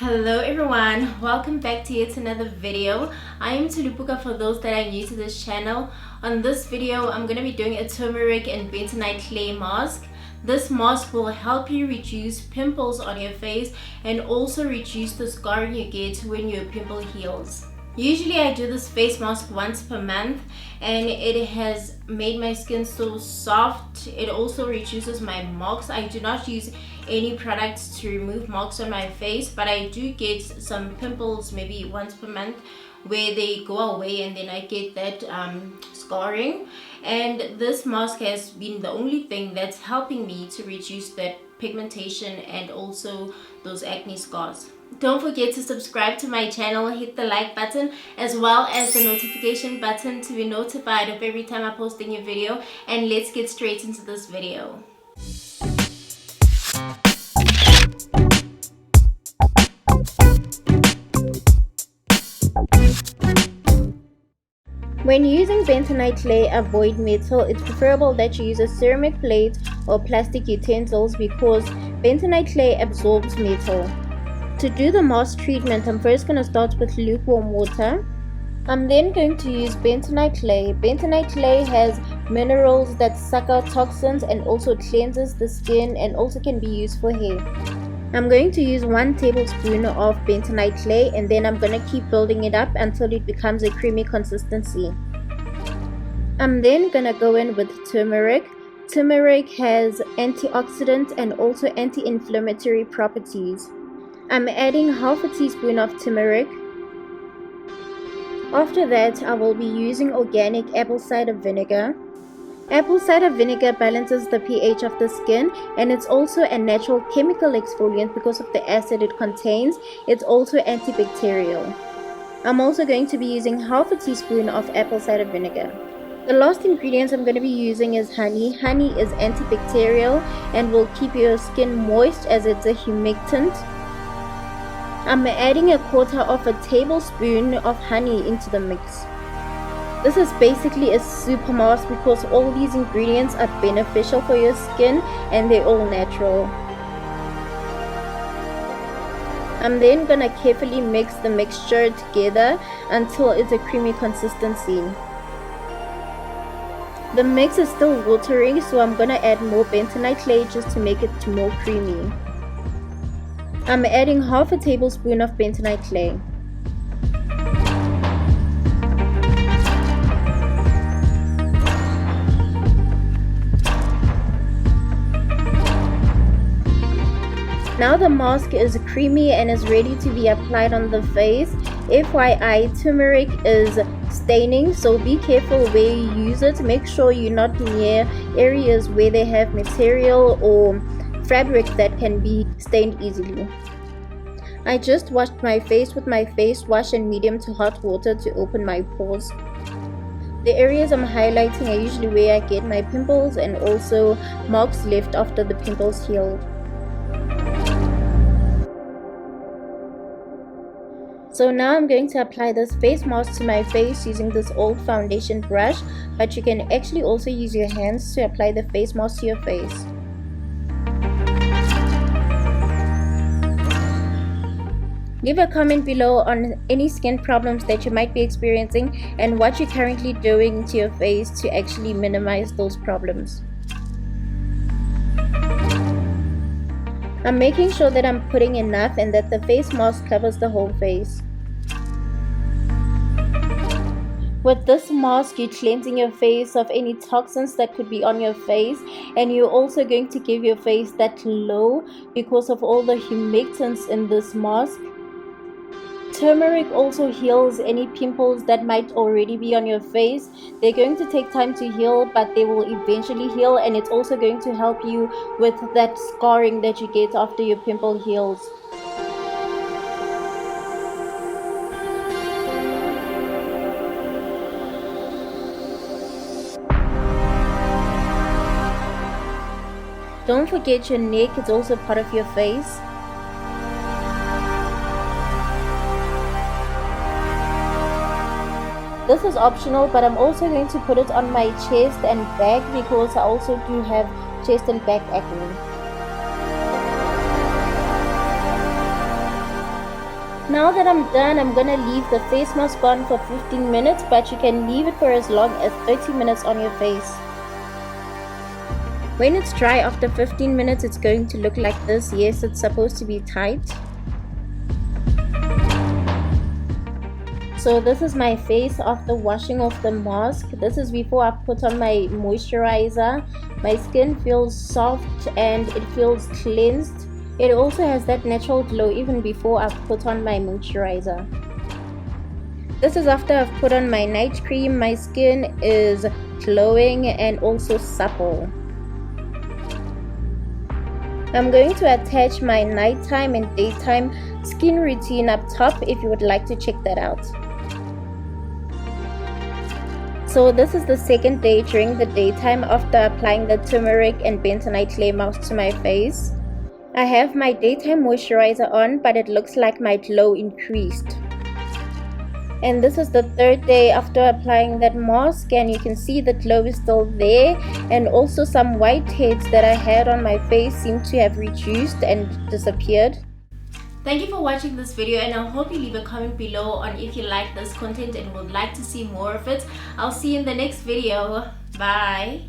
Hello everyone, welcome back to yet another video. I am Tsholo Phoka for those that are new to this channel. On this video, I'm going to be doing a turmeric and bentonite clay mask. This mask will help you reduce pimples on your face and also reduce the scarring you get when your pimple heals. Usually I do this face mask once per month and it has made my skin so soft. It also reduces my marks. I do not use any products to remove marks on my face, but I do get some pimples maybe once per month where they go away and then I get that scarring, and this mask has been the only thing that's helping me to reduce that pigmentation and also those acne scars. Don't forget to subscribe to my channel, hit the like button as well as the notification button to be notified of every time I post a new video, and let's get straight into this video. When using bentonite clay, avoid metal. It's preferable that you use a ceramic plate or plastic utensils because bentonite clay absorbs metal. To do the mask treatment, I'm first going to start with lukewarm water. I'm then going to use bentonite clay. Bentonite clay has minerals that suck out toxins and also cleanses the skin and also can be used for hair. I'm going to use 1 tablespoon of bentonite clay and then I'm going to keep building it up until it becomes a creamy consistency. I'm then going to go in with turmeric. Turmeric has antioxidant and also anti-inflammatory properties. I'm adding half a teaspoon of turmeric. After that, I will be using organic apple cider vinegar. Apple cider vinegar balances the pH of the skin and it's also a natural chemical exfoliant because of the acid it contains. It's also antibacterial. I'm also going to be using half a teaspoon of apple cider vinegar. The last ingredient I'm going to be using is honey. Honey is antibacterial and will keep your skin moist as it's a humectant. I'm adding 1/4 tablespoon of honey into the mix. This is basically a super mask because all these ingredients are beneficial for your skin and they're all natural. I'm then gonna carefully mix the mixture together until it's a creamy consistency. The mix is still watery, so I'm gonna add more bentonite clay just to make it more creamy. I'm adding half a tablespoon of bentonite clay. Now the mask is creamy and is ready to be applied on the face. FYI, turmeric is staining, so be careful where you use it. Make sure you're not near areas where they have material or fabric that can be stained easily. I just washed my face with my face wash in medium to hot water to open my pores. The areas I'm highlighting are usually where I get my pimples and also marks left after the pimples healed. So now I'm going to apply this face mask to my face using this old foundation brush, but you can actually also use your hands to apply the face mask to your face. Leave a comment below on any skin problems that you might be experiencing and what you're currently doing to your face to actually minimize those problems. I'm making sure that I'm putting enough and that the face mask covers the whole face. With this mask, you're cleansing your face of any toxins that could be on your face, and you're also going to give your face that glow because of all the humectants in this mask. Turmeric also heals any pimples that might already be on your face. They're going to take time to heal, but they will eventually heal, and it's also going to help you with that scarring that you get after your pimple heals. Don't forget your neck is also part of your face. This is optional, but I'm also going to put it on my chest and back because I also do have chest and back acne. Now that I'm done, I'm gonna leave the face mask on for 15 minutes, but you can leave it for as long as 30 minutes on your face. When it's dry after 15 minutes, it's going to look like this. Yes, it's supposed to be tight. So this is my face after washing off the mask. This is before I put on my moisturizer. My skin feels soft and it feels cleansed. It also has that natural glow even before I've put on my moisturizer. This is after I've put on my night cream. My skin is glowing and also supple. I'm going to attach my nighttime and daytime skin routine up top if you would like to check that out. So this is the second day during the daytime after applying the turmeric and bentonite clay mask to my face. I have my daytime moisturizer on, but it looks like my glow increased. And this is the third day after applying that mask, and you can see the glow is still there, and also some whiteheads that I had on my face seem to have reduced and disappeared. Thank you for watching this video, and I hope you leave a comment below on if you like this content and would like to see more of it. I'll see you in the next video. Bye.